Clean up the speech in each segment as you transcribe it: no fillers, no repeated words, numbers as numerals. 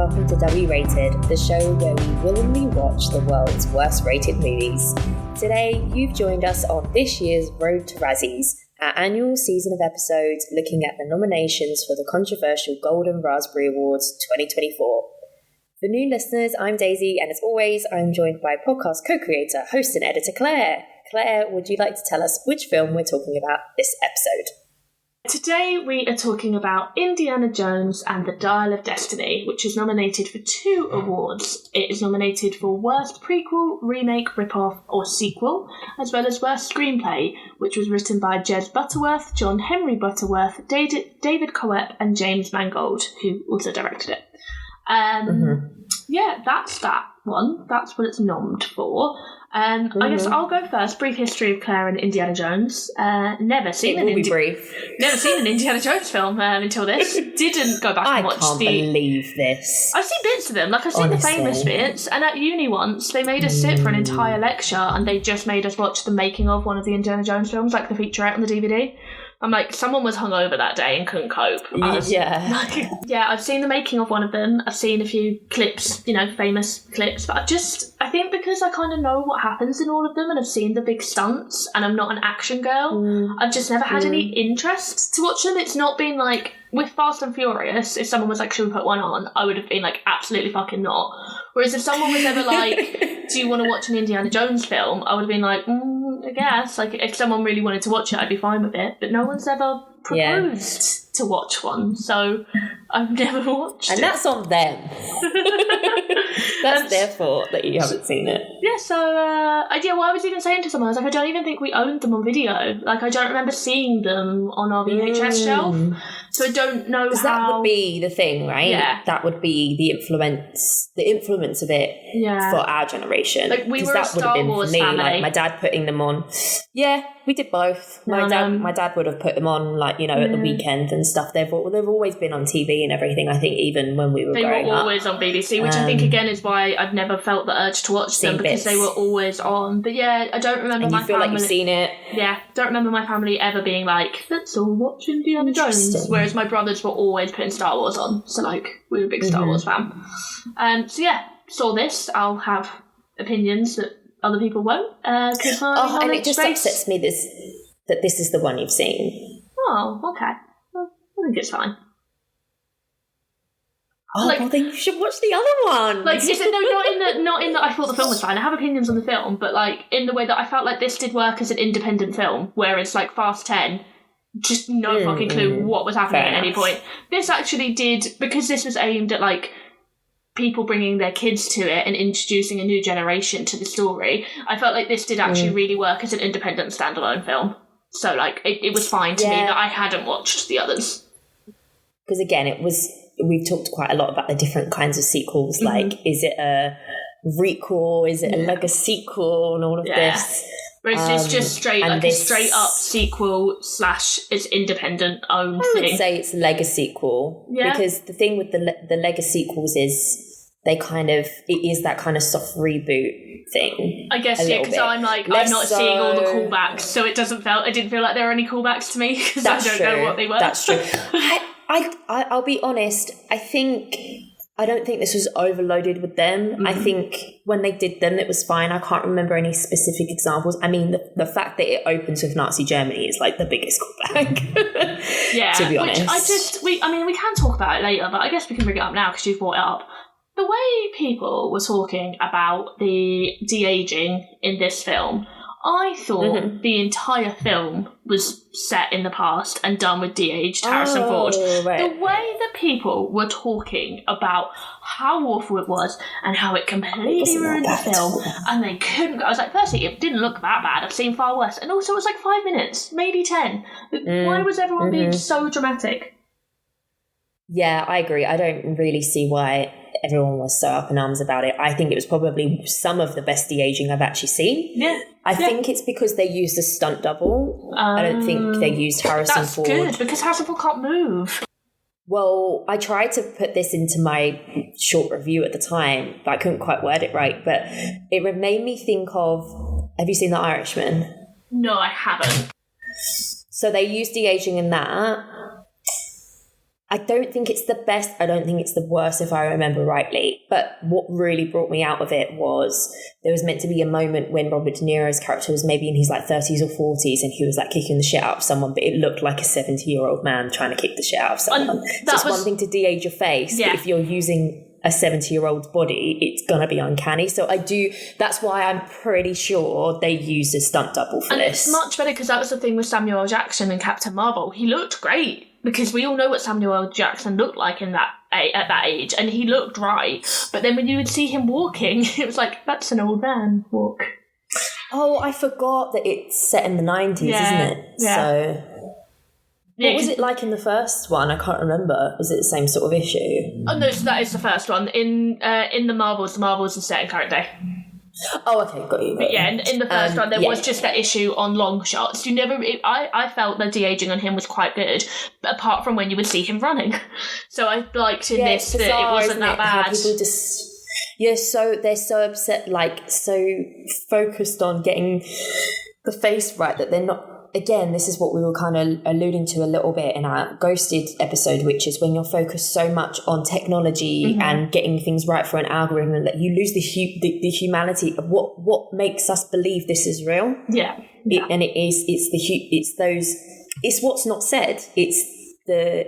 welcome to W Rated, the show where we willingly watch the world's worst rated movies. Today, you've joined us on this year's Road to Razzies, our annual season of episodes looking at the nominations for the controversial Golden Raspberry Awards 2024. For new listeners, I'm Daisy, and as always, I'm joined by podcast co-creator, host and editor Claire. Claire, would you like to tell us which film we're talking about this episode? Today we are talking about Indiana Jones and the Dial of Destiny, which is nominated for 2 awards. It is nominated for Worst Prequel, Remake, Ripoff or Sequel, as well as Worst Screenplay, which was written by Jed Butterworth, John Henry Butterworth, David Coep and James Mangold, who also directed it. Yeah, that's that one. That's what it's nommed for. I guess I'll go first. Brief history of Clare and Indiana Jones. Never seen an Indiana Jones film until this. Didn't go back and watch I can't believe this. I've seen bits of them. Like, I've seen the famous bits. And at uni once, they made us sit for an entire lecture and they just made us watch the making of one of the Indiana Jones films, like the featurette on the DVD. I'm like, someone was hungover that day and couldn't cope. I've seen the making of one of them. I've seen a few clips, famous clips. But I think because I kind of know what happens in all of them and I've seen the big stunts and I'm not an action girl, I've just never had any interest to watch them. It's not been like, with Fast and Furious, if someone was like, should we put one on? I would have been like, absolutely fucking not. Whereas if someone was ever like, do you want to watch an Indiana Jones film? I would have been like, I guess. Like, if someone really wanted to watch it, I'd be fine with it. But no one's ever proposed to watch one, so I've never watched it. And that's on them. That's their fault that you haven't seen it. Yeah, so, I was even saying to someone, I was like, I don't even think we owned them on video. Like, I don't remember seeing them on our VHS shelf. So I don't know how... Because that would be the thing, right? Yeah. That would be the influence of it for our generation. Like, we were a Star Wars family. Like, my dad putting them on. Yeah, we did both. My dad would have put them on, like, at the weekend and stuff. They've always been on TV and everything, I think, even when we were growing up. They were always on BBC, which I think, again, is why I've never felt the urge to watch them, because they were always on. But yeah, I don't remember and my you feel family... like you've seen it. Yeah, don't remember my family ever being like, let's all watch Indiana Jones. Whereas my brothers were always putting Star Wars on. So, like, we were a big Star Wars fan. So yeah, saw this. I'll have opinions that other people won't. And it just upsets me that this is the one you've seen. Oh, okay. Well, I think it's fine. Oh, well, then you should watch the other one. Like, is it not in that I thought the film was fine. I have opinions on the film, but like in the way that I felt like this did work as an independent film, whereas like Fast 10, just no fucking clue what was happening at any point. This actually did, because this was aimed at like people bringing their kids to it and introducing a new generation to the story. I felt like this did actually really work as an independent standalone film. So like it was fine to me that I hadn't watched the others. Because again, we've talked quite a lot about the different kinds of sequels. Like, is it a recall? Is it a legacy sequel and all of this? Whereas it's just a straight up sequel / it's independent owned thing. I would say it's a legacy sequel. Yeah. Because the thing with the legacy sequels is it is that kind of soft reboot thing. I guess, because I'm like, I'm not seeing all the callbacks, so it didn't feel like there were any callbacks to me, because I don't know what they were. That's true. I'll be honest, I don't think this was overloaded with them. I think when they did them, it was fine. I can't remember any specific examples. I mean, the fact that it opens with Nazi Germany is like the biggest callback. Yeah, to be honest. we can talk about it later, but I guess we can bring it up now because you've brought it up. The way people were talking about the de-aging in this film, I thought the entire film was set in the past and done with de-aged Harrison Ford. Right. The way that people were talking about how awful it was and how it completely ruined the film, and they couldn't... I was like, firstly, it didn't look that bad. I've seen far worse. And also, it was like 5 minutes, maybe 10. Why was everyone being so dramatic? Yeah, I agree. I don't really see why everyone was so up in arms about it. I think it was probably some of the best de-aging I've actually seen. Yeah. I think it's because they used a stunt double. I don't think they used Harrison Ford. That's good, because Harrison Ford can't move. Well, I tried to put this into my short review at the time, but I couldn't quite word it right. But it made me think of... Have you seen The Irishman? No, I haven't. So they used de-aging in that. I don't think it's the best. I don't think it's the worst, if I remember rightly. But what really brought me out of it was there was meant to be a moment when Robert De Niro's character was maybe in his like 30s or 40s, and he was like kicking the shit out of someone, but it looked like a 70-year-old man trying to kick the shit out of someone. So it's one thing to de-age your face, but if you're using a 70-year-old's body, it's gonna be uncanny. So that's why I'm pretty sure they used a stunt double for this. It's much better, because that was the thing with Samuel L. Jackson and Captain Marvel. He looked great, because we all know what Samuel L. Jackson looked like at that age, and he looked right. But then when you would see him walking, it was like, that's an old man walk. Oh, I forgot that it's set in the 90s, isn't it? Yeah. So what was it like in the first one? I can't remember. Was it the same sort of issue? Oh no, so that is the first one. In the Marvels is set in current day. Oh, okay, got you. But yeah, in the first one, there was just that issue on long shots. I felt the de-aging on him was quite good, but apart from when you would see him running. So I liked in this that it wasn't that bad. How people just... Yeah, so they're so upset, like, so focused on getting the face right that they're not... Again, this is what we were kind of alluding to a little bit in our Ghosted episode, which is when you're focused so much on technology and getting things right for an algorithm that you lose the humanity of what makes us believe this is real. Yeah. It's what's not said. It's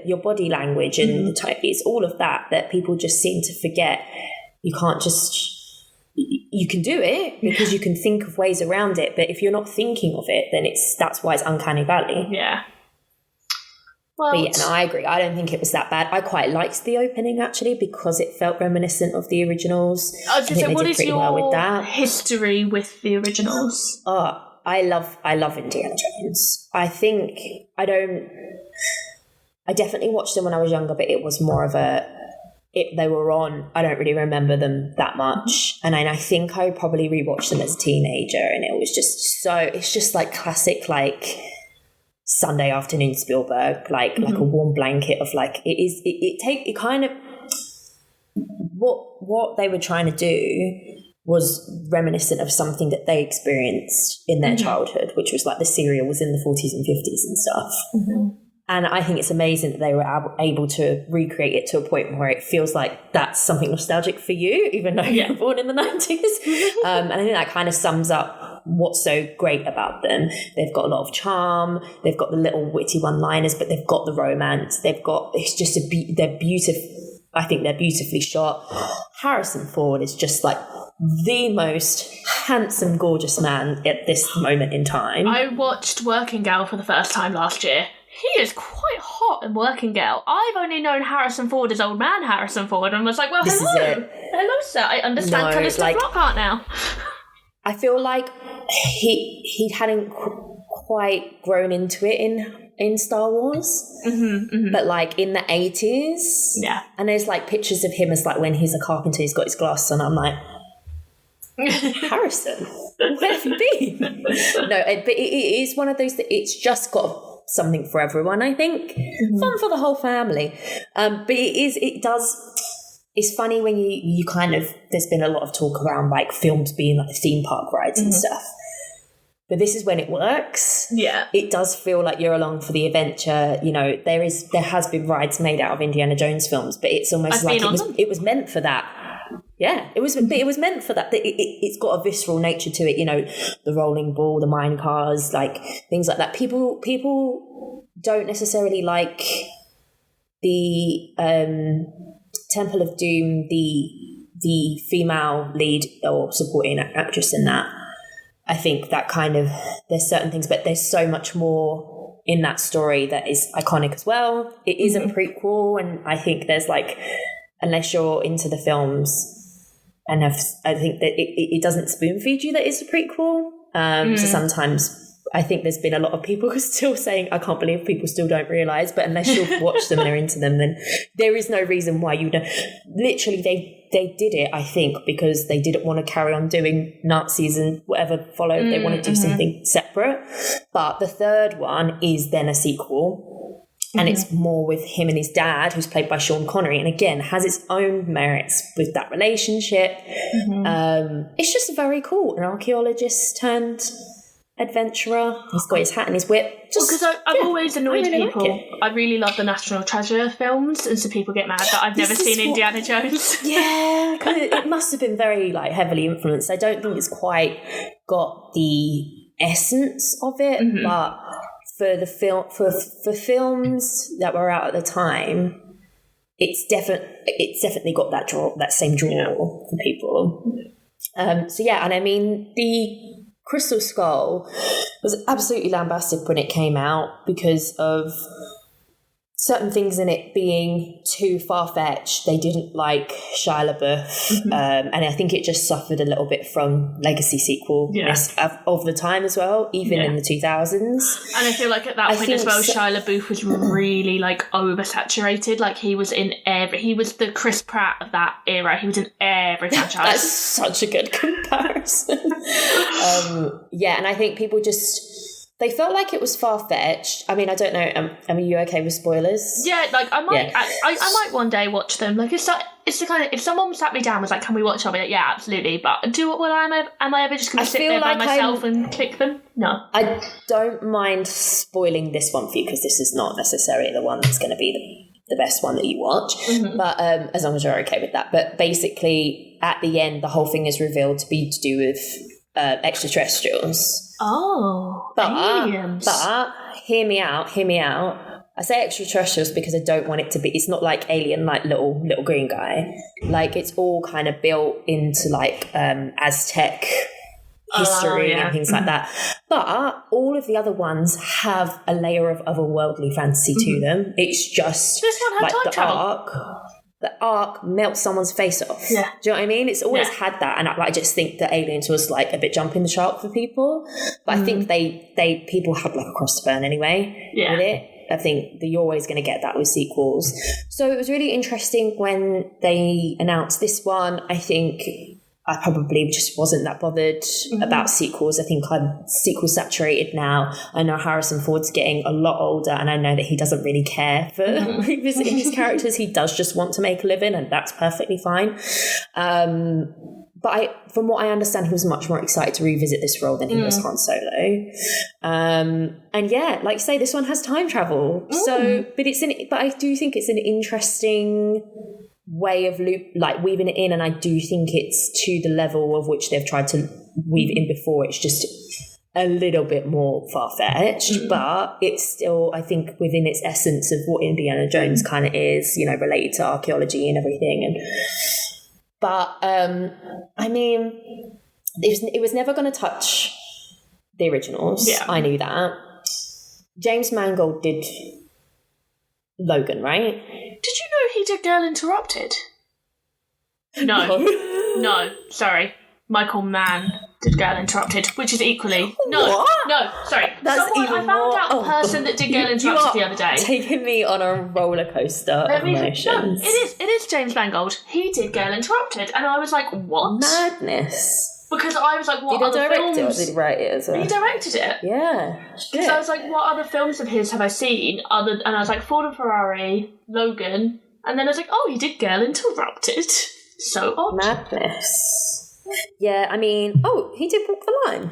your body language and the type. It's all of that people just seem to forget. You can't just... You can do it because you can think of ways around it, but if you're not thinking of it, then that's why it's uncanny valley. Yeah. Well, but yeah, no, I agree. I don't think it was that bad. I quite liked the opening actually because it felt reminiscent of the originals. I was going to say, what is your history with the originals? Oh, I love Indiana Jones. I definitely watched them when I was younger, but it was more of they were on. I don't really remember them that much, and I think I probably rewatched them as a teenager, and it was just it's just like classic, like Sunday afternoon Spielberg, like a warm blanket of like it kind of what they were trying to do was reminiscent of something that they experienced in their childhood, which was like the cereal was in the 40s and 50s and stuff. And I think it's amazing that they were able to recreate it to a point where it feels like that's something nostalgic for you, even though you were born in the 90s. And I think that kind of sums up what's so great about them. They've got a lot of charm. They've got the little witty one-liners, but they've got the romance. It's just they're beautiful. I think they're beautifully shot. Harrison Ford is just like the most handsome, gorgeous man at this moment in time. I watched Working Gal for the first time last year. He is quite hot in Working Gal. I've only known Harrison Ford as old man Harrison Ford, and was like, well, hello, sir. I understand Calista Flockhart now. I feel like he hadn't quite grown into it in Star Wars, but like in the 80s, and there's like pictures of him as like when he's a carpenter, he's got his glasses on. I'm like, Harrison, where have you been? No, but it is one of those that it's just got something for everyone, I think. Fun for the whole family. But it's funny when you kind of, there's been a lot of talk around like films being like theme park rides and stuff. But this is when it works. Yeah. It does feel like you're along for the adventure. You know, there has been rides made out of Indiana Jones films, but it's almost like it was meant for that. Yeah, it was meant for that. It's got a visceral nature to it, you know, the rolling ball, the mine cars, like things like that. People don't necessarily like the Temple of Doom, the female lead or supporting actress in that. I think that kind of, there's certain things, but there's so much more in that story that is iconic as well. It is a prequel, and I think there's like, unless you're into the films, and I think that it doesn't spoon feed you that it's a prequel. So sometimes I think there's been a lot of people who are still saying, I can't believe people still don't realise, but unless you've watched them and are into them, then there is no reason why you don't. Literally, they did it, I think, because they didn't want to carry on doing Nazis and whatever followed. They want to do something separate. But the third one is then a sequel. And it's more with him and his dad, who's played by Sean Connery, and again has its own merits with that relationship. It's just very cool. An archaeologist turned adventurer. He's got his hat and his whip. Because I've always annoyed people. I really love the National Treasure films, and so people get mad that I've never seen Indiana Jones. Yeah, it must have been very like heavily influenced. I don't think it's quite got the essence of it, but for the film for films that were out at the time, it's definitely got that same draw for people. So yeah, and I mean the Crystal Skull was absolutely lambasted when it came out because of certain things in it being too far-fetched. They didn't like Shia LaBeouf, and I think it just suffered a little bit from legacy sequel of the time as well, even in the 2000s. And I feel like at that point as well, Shia LaBeouf was really like oversaturated. Like he was the Chris Pratt of that era. He was in every franchise. That's such a good comparison. And I think people they felt like it was far-fetched. I mean, I don't know. Are you okay with spoilers? Yeah, like I might. Yeah. I might one day watch them. Like it's the kind of, if someone sat me down and was like, "Can we watch?" I'll be like, "Yeah, absolutely." But am I ever just going to sit there by myself and click them? No. I don't mind spoiling this one for you because this is not necessarily the one that's going to be the best one that you watch. But as long as you're okay with that. But basically, at the end, the whole thing is revealed to be to do with extraterrestrials. Oh, aliens. But hear me out. I say extraterrestrials because I don't want it to be, it's not like alien, like little green guy. Like it's all kind of built into like Aztec history and things like that. But all of the other ones have a layer of otherworldly fantasy to them. It's just this one had like time travel. The Ark melts someone's face off. Yeah. Do you know what I mean? It's always had that, and I just think that Aliens was like a bit jumping the shark for people. But I think people had like a cross to burn anyway with it. I think that you're always going to get that with sequels. So it was really interesting when they announced this one. I think I probably just wasn't that bothered about sequels. I think I'm sequel saturated now. I know Harrison Ford's getting a lot older, and I know that he doesn't really care for revisiting his characters. He does just want to make a living, and that's perfectly fine. But from what I understand, he was much more excited to revisit this role than he was Han Solo. And yeah, like you say, this one has time travel. So, but I do think it's an interesting way of weaving it in, and I do think it's to the level of which they've tried to weave it in before. It's just a little bit more far-fetched, but it's still, I think, within its essence of what Indiana Jones kind of is, related to archaeology and everything. But I mean, it was never going to touch the originals. I knew that. James Mangold did Logan, right? Did you know he did Girl Interrupted? No, sorry. Michael Mann did Girl Interrupted, which is equally... No, sorry. I found out a person that did Girl Interrupted the other day. Taking me on a roller coaster of emotions. No, it is James Mangold. He did Girl Interrupted, and I was like, what? Madness. Because I was like, what did other films... Did he direct it, or did he write it as well? He directed it. Yeah. Because I was like, what other films of his have I seen? And I was like, Ford and Ferrari, Logan, and then I was like, oh, he did Girl Interrupted. So odd. Madness. Yeah, I mean, he did Walk the Line.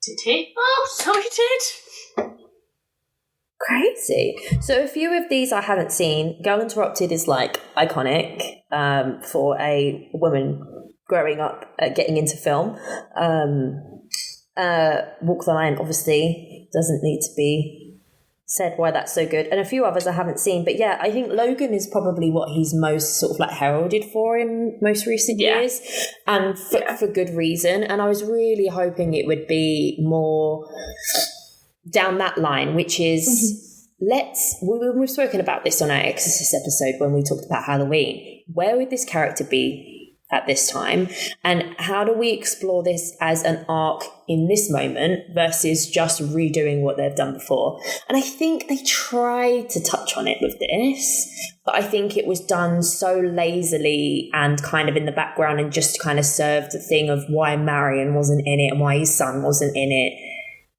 Did he? Oh, so he did. Crazy. So a few of these I haven't seen. Girl Interrupted is like iconic for a woman growing up, getting into film. Walk the Line obviously doesn't need to be said why that's so good, and a few others I haven't seen. But yeah, I think Logan is probably what he's most sort of like heralded for in most recent years, and for good reason. And I was really hoping it would be more down that line, which is we've spoken about this on our Exorcist episode when we talked about Halloween. Where would this character be at this time, and how do we explore this as an arc in this moment versus just redoing what they've done before? And I think they tried to touch on it with this, but I think it was done so lazily and kind of in the background, and just kind of served the thing of why Marion wasn't in it and why his son wasn't in it.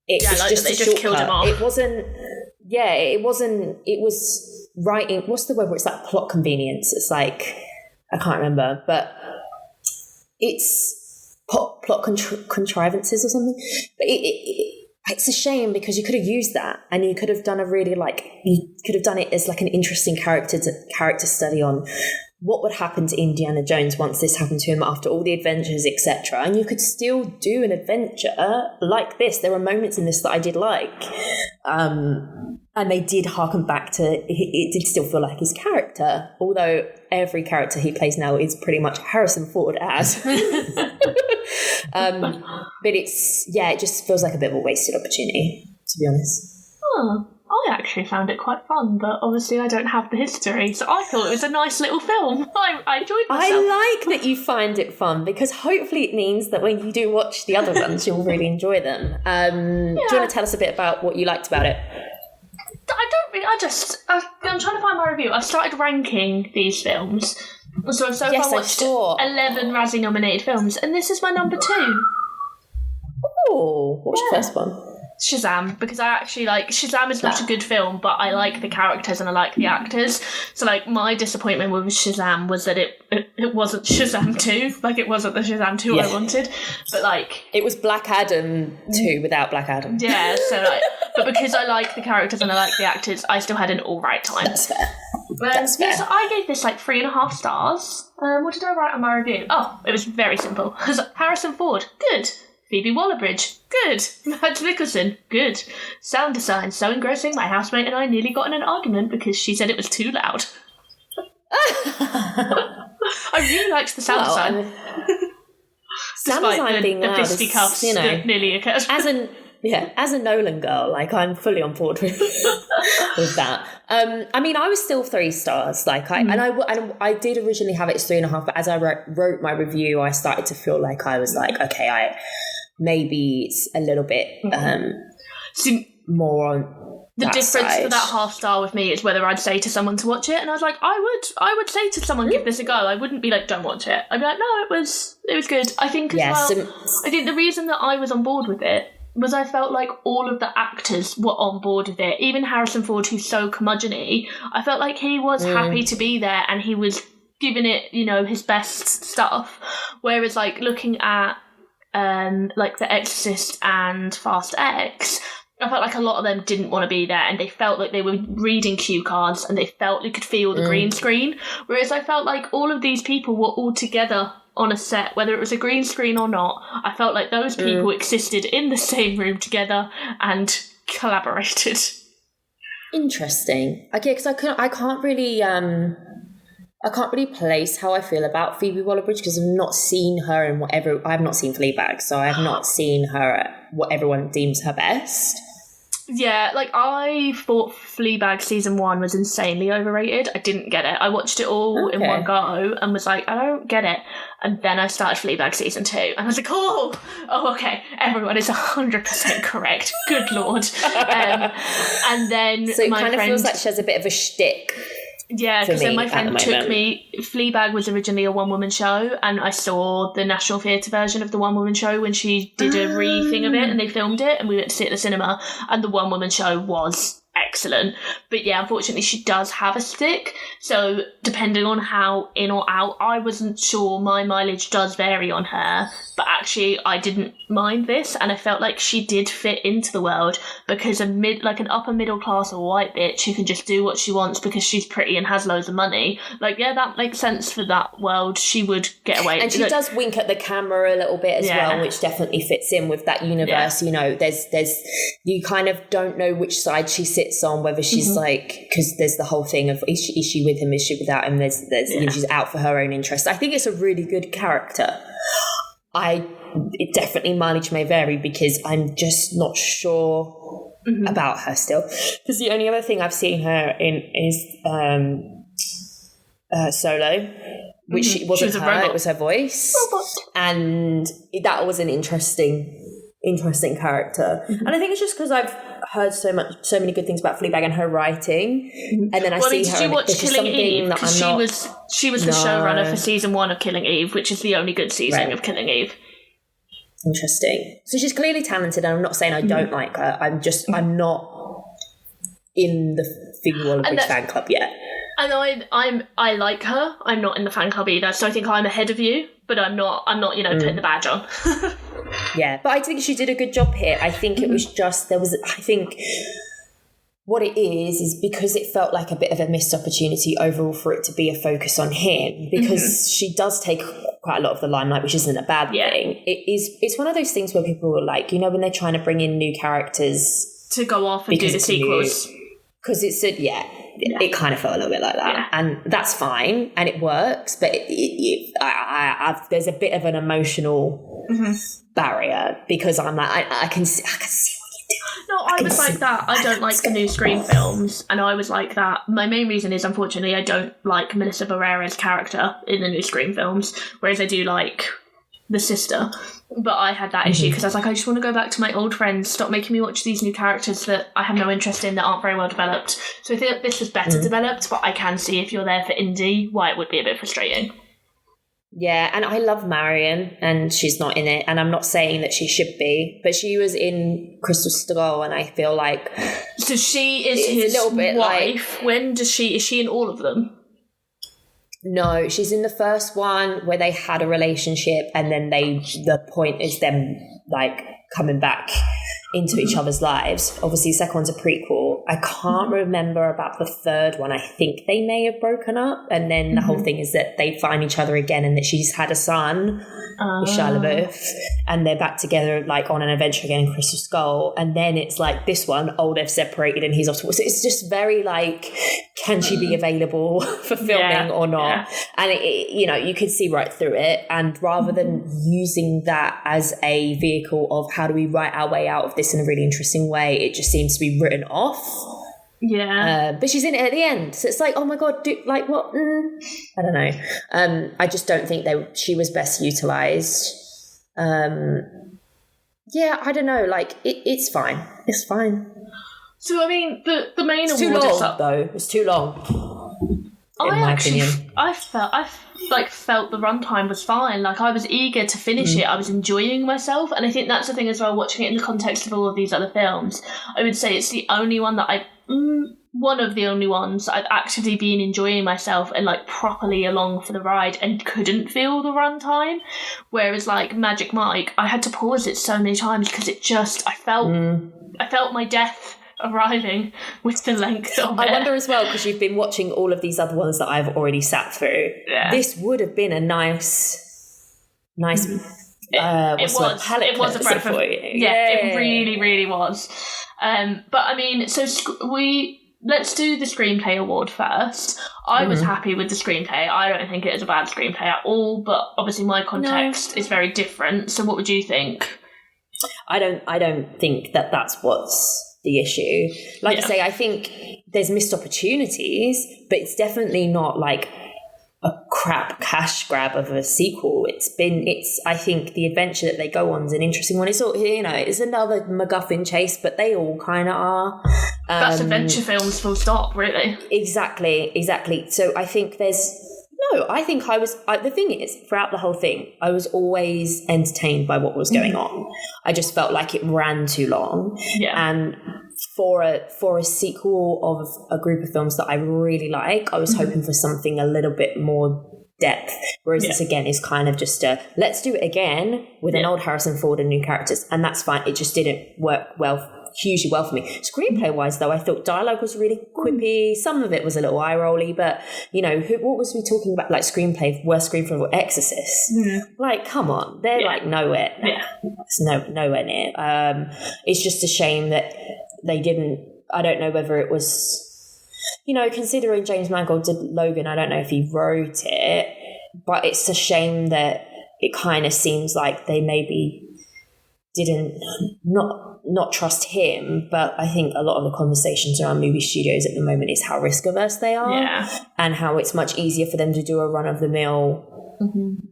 It was just a shortcut. Killed him off. It wasn't. It was writing. What's the word where it's like plot convenience? It's like, I can't remember, but contrivances or something. But it's a shame because you could have used that and you could have done you could have done it as like an interesting character study on what would happen to Indiana Jones once this happened to him after all the adventures, etc. And you could still do an adventure like this. There were moments in this that I did like. And they did harken back to, it did still feel like his character, although every character he plays now is pretty much Harrison Ford as. But it just feels like a bit of a wasted opportunity, to be honest. Oh, I actually found it quite fun, but obviously I don't have the history, so I thought it was a nice little film. I enjoyed myself. I like that you find it fun, because hopefully it means that when you do watch the other ones, you'll really enjoy them. Do you want to tell us a bit about what you liked about it? I'm trying to find my review. I've started ranking these films. So I've so far watched 11 Razzie nominated films, and this is my number 2. Oh, what's your first one? Shazam, because I actually like Shazam is not a good film, but I like the characters and I like the actors. So like my disappointment with Shazam was that it wasn't Shazam 2, like it wasn't the Shazam 2 I wanted, but like it was Black Adam 2 without Black Adam. Yeah, so like, but because I like the characters and I like the actors, I still had an alright time. That's fair. That's fair. Yeah, so I gave this like 3.5 stars. What did I write on my review? Oh, it was very simple. Harrison Ford, good. Phoebe Waller-Bridge, good. Mads Mikkelsen, good. Sound design so engrossing my housemate and I nearly got in an argument because she said it was too loud. I really liked the sound design. Sound design being loud, the fisticuffs that nearly occurred. As a Nolan girl, like I'm fully on board with that. I mean, I was still 3 stars. Like I did originally have it as 3.5, but as I wrote my review, I started to feel like I was like, okay, maybe it's a little bit more on the that difference side. For that half star with me is whether I'd say to someone to watch it, and I was like, I would say to someone, give this a go. I wouldn't be like, don't watch it. I'd be like, no, it was good. I think I think the reason that I was on board with it was I felt like all of the actors were on board with it. Even Harrison Ford, who's so curmudgeon-y, I felt like he was happy to be there and he was giving it, his best stuff. Whereas like looking at like The Exorcist and Fast X, I felt like a lot of them didn't want to be there and they felt like they were reading cue cards and they felt they could feel the green screen. Whereas I felt like all of these people were all together on a set, whether it was a green screen or not. I felt like those people existed in the same room together and collaborated. Interesting. Okay, because I can't really place how I feel about Phoebe Waller-Bridge because I've not seen her in I've not seen Fleabag, so I have not seen her at what everyone deems her best. Yeah, like I thought Fleabag season 1 was insanely overrated. I didn't get it. I watched it all in one go and was like, I don't get it. And then I started Fleabag season 2 and I was like, oh, okay, everyone is 100% correct. Good Lord. And then so it kind of feels like she has a bit of a shtick. Yeah, because then my friend took me. Fleabag was originally a one-woman show, and I saw the National Theatre version of the one-woman show when she did a re-thing of it, and they filmed it, and we went to see it at the cinema, and the one-woman show was excellent. But yeah, unfortunately, she does have a stick, so depending on how in or out, I wasn't sure. My mileage does vary on her, but actually, I didn't mind this, and I felt like she did fit into the world because an upper middle class white bitch who can just do what she wants because she's pretty and has loads of money. Like, yeah, that makes sense for that world. She would get away. And she does wink at the camera a little bit as well, which definitely fits in with that universe. Yeah. There's you kind of don't know which side she sits on, whether she's like, because there's the whole thing of is she with him, is she without him? There's she's out for her own interests. I think it's a really good character. It definitely mileage may vary because I'm just not sure about her still. Because the only other thing I've seen her in is Solo, which she wasn't her, it was her voice. And that was an interesting character. And I think it's just because I've heard so many good things about Fleabag and her writing, and then I see her. Did you watch Killing Eve? Because she was the showrunner for season 1 of Killing Eve, which is the only good season of Killing Eve. Interesting. So she's clearly talented, and I'm not saying I don't like her. I'm not in the Phoebe Waller-Bridge fan club yet. And I like her. I'm not in the fan club either, so I think I'm ahead of you, but I'm not, putting the badge on. Yeah, but I think she did a good job here. I think it was just, what it is because it felt like a bit of a missed opportunity overall for it to be a focus on him, because she does take quite a lot of the limelight, which isn't a bad thing. It's one of those things where people are like, when they're trying to bring in new characters to go off and do the sequels. Because it kind of felt a little bit like that. Yeah. And that's fine and it works, but there's a bit of an emotional barrier, because I'm like, I can see what you're doing. No, I was like that. I don't like the new Scream films, and I was like that. My main reason is, unfortunately, I don't like Melissa Barrera's character in the new Scream films, whereas I do like the sister. But I had that issue because I was like, I just want to go back to my old friends. Stop making me watch these new characters that I have no interest in, that aren't very well developed. So I think that this was better developed, but I can see, if you're there for indie, why it would be a bit frustrating. Yeah, and I love Marion, and she's not in it, and I'm not saying that she should be, but she was in Crystal Skull, and I feel like... So she is his little bit wife. Like, when does she... Is she in all of them? No, she's in the first one where they had a relationship, and then the point is them like coming back into each other's lives. Obviously, the second one's a prequel. I can't remember about the third one. I think they may have broken up, and then the whole thing is that they find each other again, and that she's had a son with Shia LaBeouf, and they're back together like on an adventure again in Crystal Skull. And then it's like this one, they've separated and he's off to... So it's just very like, can she be available for filming or not? Yeah. And you could see right through it. And rather than using that as a vehicle of how do we write our way out of this in a really interesting way, it just seems to be written off. Yeah. But she's in it at the end. So it's like, oh my God, like what? I don't know. I just don't think she was best utilised. Yeah, I don't know. Like, it's fine. It's fine. So, I mean, the main award... It's too long, though. It's too long. In my opinion. I felt the runtime was fine. Like, I was eager to finish it. I was enjoying myself. And I think that's the thing as well, watching it in the context of all of these other films. I would say it's the only one that one of the only ones I've actually been enjoying myself and like properly along for the ride and couldn't feel the runtime. Whereas like Magic Mike, I had to pause it so many times because it just, I felt my death arriving with the length of it. I wonder as well, because you've been watching all of these other ones that I've already sat through. Yeah. This would have been a nice it was a breath of... it really, really was. But I mean, so let's do the screenplay award first. I was happy with the screenplay. I don't think it is a bad screenplay at all, but obviously my context is very different. So what would you think? I don't think that that's what's the issue. Like I say, I think there's missed opportunities, but it's definitely not like a crap cash grab of a sequel. I think the adventure that they go on is an interesting one. It's all, it's another MacGuffin chase, but they all kind of are. That's adventure films full stop, really. Exactly. So I think the thing is, throughout the whole thing, I was always entertained by what was going on. I just felt like it ran too long. Yeah. And for a sequel of a group of films that I really like, I was hoping for something a little bit more depth. Whereas this again is kind of just let's do it again with an old Harrison Ford and new characters, and that's fine. It just didn't work hugely well for me. Screenplay wise though, I thought dialogue was really quippy. Some of it was a little eye rolly, but what was we talking about? Like worst screenplay or Exorcist? Like, come on, they're like nowhere. It's nowhere near. It's just a shame that they didn't. I don't know whether it was, considering James Mangold did Logan, I don't know if he wrote it, but it's a shame that it kind of seems like they maybe didn't not trust him. But I think a lot of the conversations around movie studios at the moment is how risk averse they are, and how it's much easier for them to do a run of the mill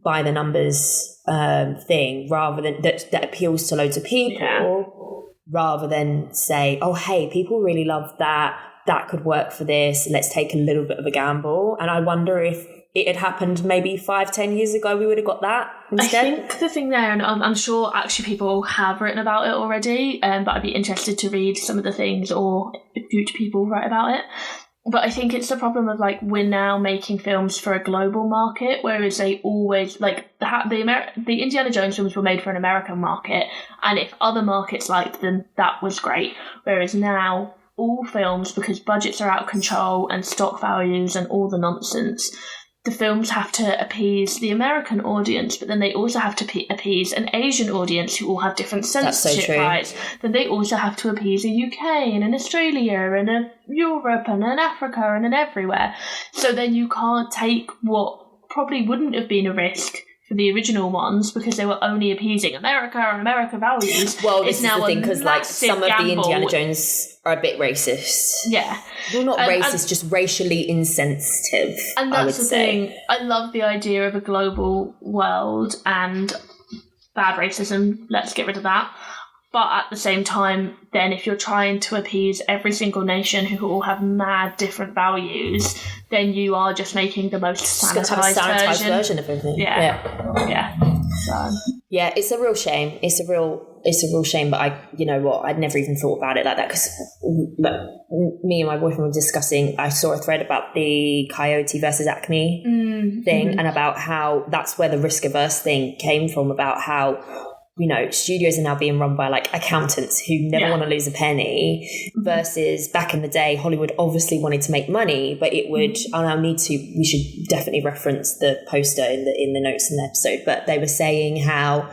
by the numbers thing, rather than that appeals to loads of people, rather than say, oh hey, people really love that could work for this, let's take a little bit of a gamble. And I wonder if it had happened maybe 5-10 years ago, we would have got that instead. I think the thing there, and I'm sure actually people have written about it already, but I'd be interested to read some of the things or if future people write about it, But I think it's the problem of, like, we're now making films for a global market, whereas they always, like, the Indiana Jones films were made for an American market, and if other markets liked them, that was great. Whereas now, all films, because budgets are out of control and stock values and all the nonsense, the films have to appease the American audience, but then they also have to appease an Asian audience who all have different censorship rights. Then they also have to appease a UK and an Australia and a Europe and an Africa and an everywhere. So then you can't take what probably wouldn't have been a risk for the original ones because they were only appeasing America and American values. Well, this is the thing, because like some of the Indiana Jones are a bit racist. Yeah. Well, not racist, just racially insensitive. And that's the thing. I love the idea of a global world and bad racism. Let's get rid of that. But at the same time, then if you're trying to appease every single nation who all have mad different values, then you are just making the most sanitized version of everything. Yeah. So. Yeah, it's a real shame. It's a real shame. But you know what? I'd never even thought about it like that, because me and my boyfriend were discussing. I saw a thread about the Coyote versus Acme thing, and about how that's where the risk averse thing came from. About how, you know, studios are now being run by like accountants who never want to lose a penny, versus back in the day, Hollywood obviously wanted to make money, but it would, we should definitely reference the poster in the notes in the episode, but they were saying how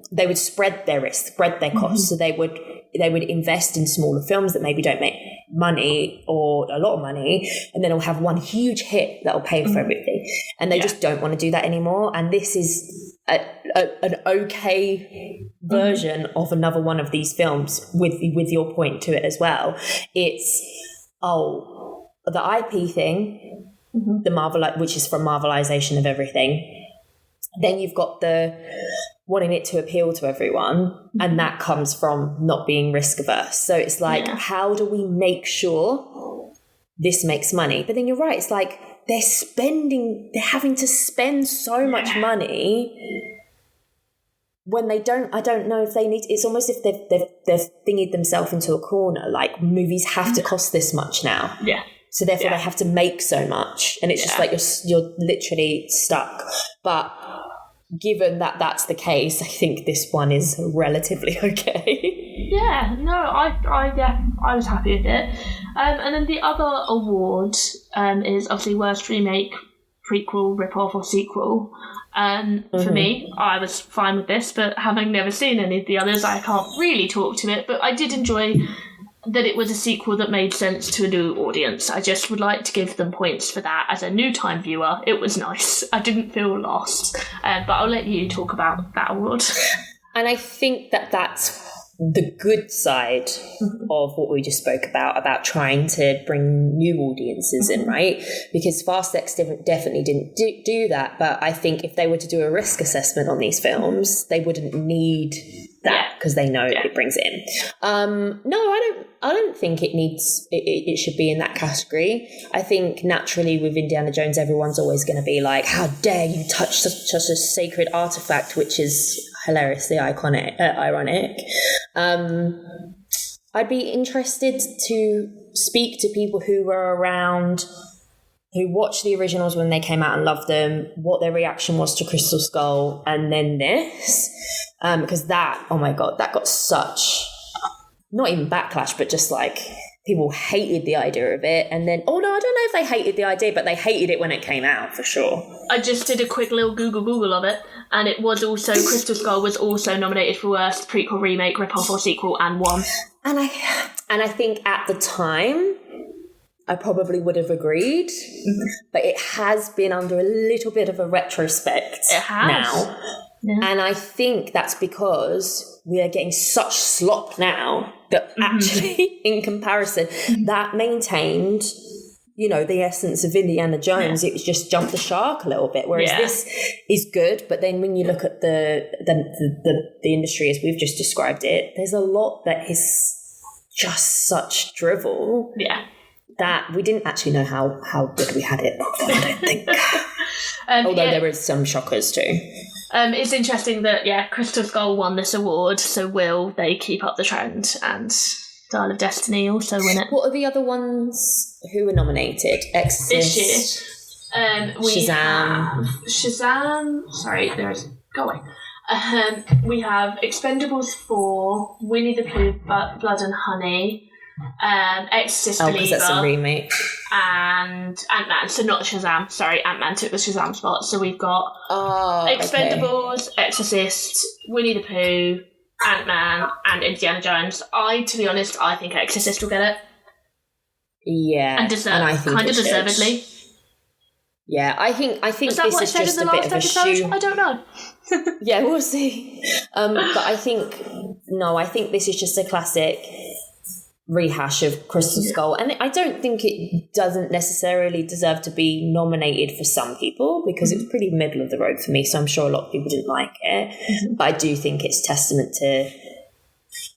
they would spread their risk, spread their costs. So they would invest in smaller films that maybe don't make money or a lot of money, and then it'll have one huge hit that'll pay for everything. And they just don't want to do that anymore. And this is an okay version of another one of these films with your point to it as well. It's the IP thing, the Marvel, which is from Marvelization of everything. Then you've got the wanting it to appeal to everyone, and that comes from not being risk averse. So it's like, how do we make sure this makes money? But then you're right, it's like they're having to spend so much money when they don't. I don't know if they need. It's almost if they've thingied themselves into a corner. Like, movies have to cost this much now. Yeah. So therefore they have to make so much, and it's just like you're literally stuck. But given that that's the case, I think this one is relatively okay. Yeah, no, I was happy with it. And then the other award is obviously Worst Remake, Prequel, Rip-Off or Sequel. For me, I was fine with this, but having never seen any of the others, I can't really talk to it. But I did enjoy that it was a sequel that made sense to a new audience. I just would like to give them points for that. As a new time viewer, it was nice. I didn't feel lost. But I'll let you talk about that award. And I think that that's the good side of what we just spoke about trying to bring new audiences in, right? Because Fast X definitely didn't do that. But I think if they were to do a risk assessment on these films, they wouldn't need that, because they know it brings it in. No, I don't think it needs it should be in that category. I think naturally with Indiana Jones, everyone's always going to be like, how dare you touch such a sacred artifact, which is hilariously ironic. I'd be interested to speak to people who were around, who watched the originals when they came out and loved them, what their reaction was to Crystal Skull, and then this. Because that, oh my God, that got such, not even backlash, but just like people hated the idea of it. And then, I don't know if they hated the idea, but they hated it when it came out for sure. I just did a quick little Google of it, and it was also, Crystal Skull was also nominated for Worst Prequel, Remake, Rip-Off or Sequel, and won. And I think at the time, I probably would have agreed, but it has been under a little bit of a retrospect now. Yeah. And I think that's because we are getting such slop now that actually, in comparison, that maintained, the essence of Indiana Jones. It was just jumped the shark a little bit, whereas this is good. But then when you look at the industry as we've just described it, there's a lot that is just such drivel. Yeah. That we didn't actually know how good we had it, I don't think. Although there were some shockers too. It's interesting that, Crystal Skull won this award, so will they keep up the trend and Dial of Destiny also win it. What are the other ones who were nominated? Exorcist. This year, we Shazam. have Shazam. Sorry, go away. We have Expendables 4, Winnie the Pooh, Blood and Honey, Exorcist Believer. Because that's a remake. And Ant-Man. So not Shazam. Sorry, Ant-Man took the Shazam spot. So we've got Expendables, Exorcist, Winnie the Pooh, Ant-Man, and Indiana Jones. To be honest, I think Exorcist will get it. Yeah. And kind of deservedly. Yeah, I think is that this what is I said just in the a bit last of a episode? shoe. I don't know. Yeah, we'll see. But I think this is just a classic rehash of Crystal Skull, and I don't think it doesn't necessarily deserve to be nominated for some people because it's pretty middle of the road for me, so I'm sure a lot of people didn't like it. But I do think it's testament to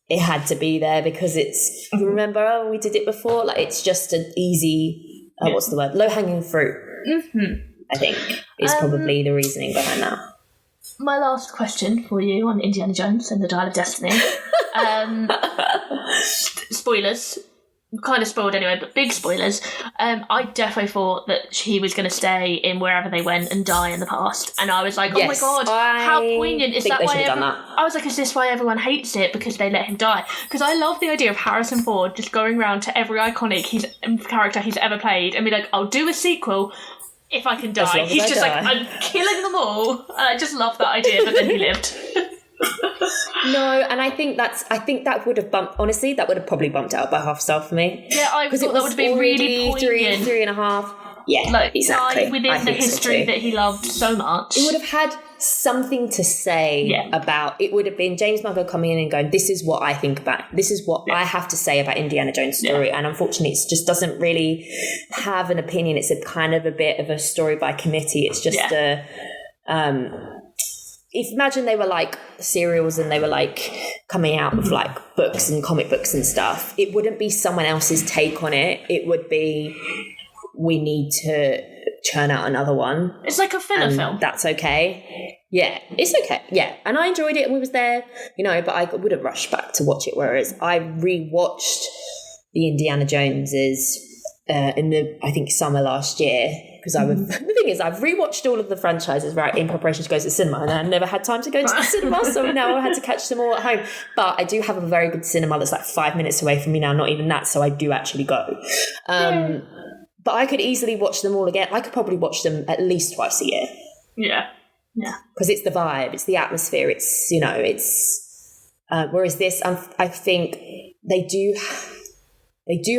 it had to be there because it's remember we did it before, like it's just an easy what's the word, low-hanging fruit. I think is probably the reasoning behind that. My last question for you on Indiana Jones and the Dial of Destiny. Spoilers. Kind of spoiled anyway, but big spoilers. I definitely thought that he was going to stay in wherever they went and die in the past. And I was like, oh my God, how poignant. Is that why I was like, is this why everyone hates it? Because they let him die? Because I love the idea of Harrison Ford just going around to every iconic character he's ever played and be like, I'll do a sequel if I can die. He's just like, I'm killing them all. And I just love that idea, but then he lived. No, and I think that would have honestly, that would have probably bumped out by half a star for me. Yeah, I thought that would have been really poignant. 3.5. Yeah, like, exactly. Within the history that he loved so much. It would have had something to say about, it would have been James Mangold coming in and going, this is what I think about, this is what I have to say about Indiana Jones' story. And unfortunately, it just doesn't really have an opinion. It's a kind of a bit of a story by committee. It's just if imagine they were like serials and they were like coming out with like books and comic books and stuff, it wouldn't be someone else's take on it. It would be, we need to churn out another one. It's like a filler film. That's okay. Yeah, it's okay. Yeah. And I enjoyed it and we was there, but I wouldn't rush back to watch it. Whereas I rewatched the Indiana Joneses in the, I think, summer last year. Because the thing is, I've rewatched all of the franchises in preparation to go to the cinema, and I never had time to go to the cinema, so now I had to catch them all at home. But I do have a very good cinema that's like 5 minutes away from me now, not even that, so I do actually go. But I could easily watch them all again. I could probably watch them at least twice a year. Yeah. Yeah. Because it's the vibe, it's the atmosphere, it's, it's... whereas this, I think they do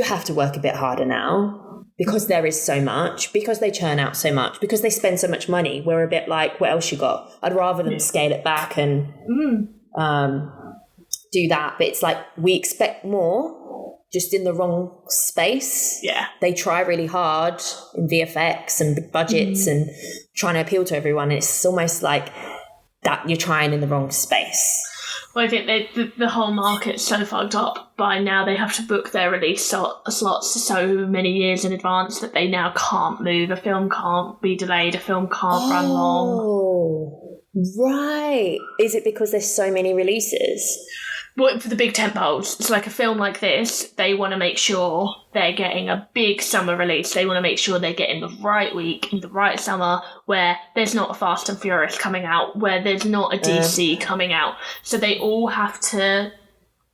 have to work a bit harder now. Because there is so much, because they churn out so much, because they spend so much money, we're a bit like, what else you got? I'd rather them scale it back and do that. But it's like, we expect more, just in the wrong space. Yeah. They try really hard in VFX and big budgets and trying to appeal to everyone. And it's almost like that you're trying in the wrong space. Well, I think the whole market's so fucked up by now. They have to book their release slots so many years in advance that they now can't move. A film can't be delayed. A film can't run long. Oh, right. Is it because there's so many releases? Well, for the big tentpoles, it's like a film like this, they want to make sure they're getting a big summer release. They want to make sure they're getting the right week, in the right summer, where there's not a Fast and Furious coming out, where there's not a DC coming out. So they all have to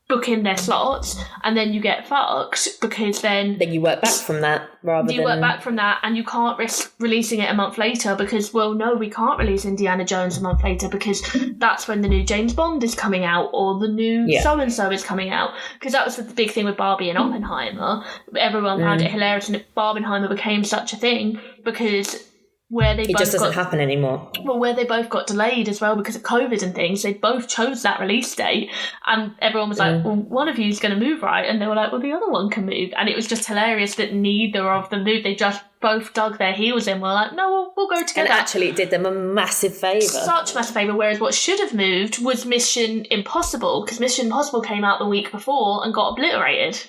book in their slots, and then you get fucked because then you work back from that work back from that, and you can't risk releasing it a month later because, well, no, we can't release Indiana Jones a month later because that's when the new James Bond is coming out or the new so-and-so is coming out. Because that was the big thing with Barbie and Oppenheimer. Everyone found it hilarious, and Barbenheimer became such a thing because it just doesn't happen anymore. Well, where they both got delayed as well because of COVID and things, they both chose that release date, and everyone was like, well, one of you is going to move, right? And they were like, well, the other one can move. And it was just hilarious that neither of them moved. They just both dug their heels in. We're like, no, we'll go together. And actually it did them a massive favour. Such a massive favour, whereas what should have moved was Mission Impossible, because Mission Impossible came out the week before and got obliterated.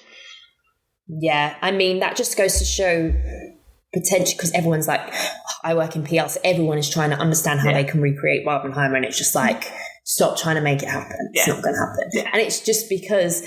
Yeah, I mean, that just goes to show potential, because everyone's like, I work in PR, so everyone is trying to understand how they can recreate Barbenheimer, and it's just like, stop trying to make it happen. It's not going to happen. And it's just because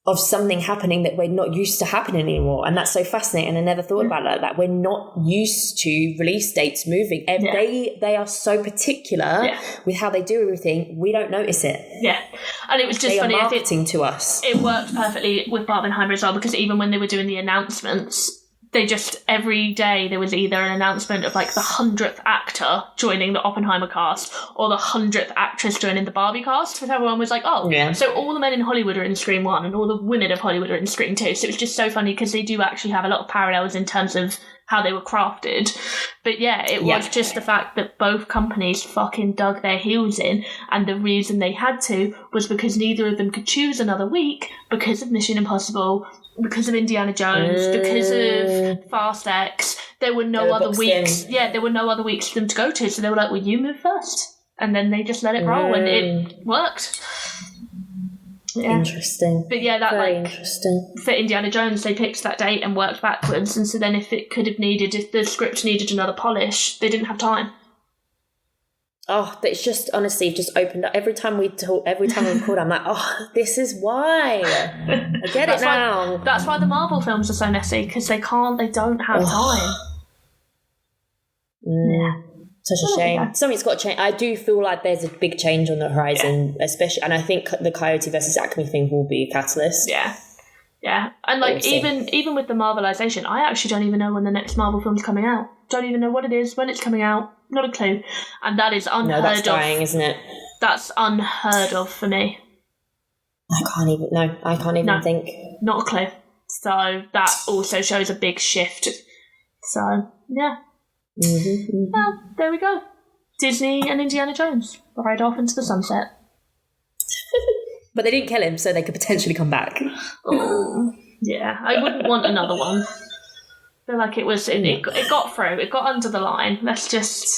of something happening that we're not used to happening anymore. And that's so fascinating. I never thought about it like that. We're not used to release dates moving. They are so particular with how they do everything. We don't notice it. Yeah. And it was just funny. They are marketing to us. It worked perfectly with Barbenheimer as well, because even when they were doing the announcements, they just, every day there was either an announcement of like the 100th actor joining the Oppenheimer cast or the 100th actress joining the Barbie cast, because everyone was like, so all the men in Hollywood are in Scream 1 and all the women of Hollywood are in Scream 2. So it was just so funny because they do actually have a lot of parallels in terms of how they were crafted. But it was just the fact that both companies fucking dug their heels in, and the reason they had to was because neither of them could choose another week because of Mission Impossible, because of Indiana Jones, because of Fast X. There were no other weeks. There were no other weeks for them to go to. So they were like, well, you move first. And then they just let it roll, and it worked. Yeah. Interesting. But that very interesting. For Indiana Jones, they picked that date and worked backwards. And so then if the script needed another polish, they didn't have time. Oh, it's just honestly just opened up. Every time we record, I'm like, this is why. I get it now. That's why the Marvel films are so messy, because they don't have time. Such a shame. Something's got to change. I do feel like there's a big change on the horizon, especially, and I think the Coyote versus Acme thing will be a catalyst. Yeah. And like even with the Marvelisation, I actually don't even know when the next Marvel film's coming out. Don't even know what it is, when it's coming out. Not a clue. And that is unheard of. No, that's dying, isn't it? That's unheard of for me. I can't even think. Not a clue. So that also shows a big shift. So, yeah. Mm-hmm. Well, there we go. Disney and Indiana Jones ride off into the sunset. But they didn't kill him, so they could potentially come back. Oh, yeah. I wouldn't want another one. I feel like it got through. It got under the line. Let's just...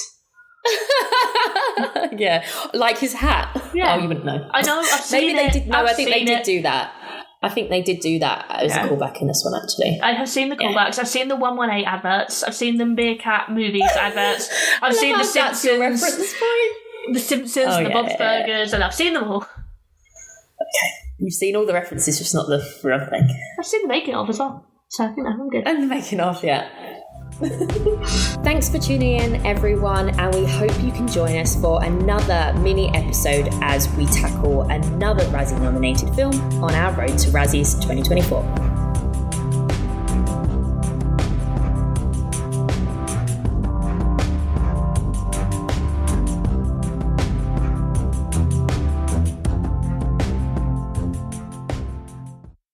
Yeah. Like his hat. Yeah. Oh, you wouldn't know. I know. I've seen Maybe it. they did. No, I think they did do that. I think they did do that as a callback in this one, actually. I have seen the callbacks. I've seen the 118 adverts. I've seen the Meerkat movies adverts. I've seen the Simpsons. Your reference point. The Simpsons, the Bob's Burgers, and I've seen them all. Okay. You've seen all the references, just not the real thing. I've seen the making of as well. So, I'm good. And the making of, Thanks for tuning in, everyone, and we hope you can join us for another mini episode as we tackle another Razzie-nominated film on our road to Razzies 2024.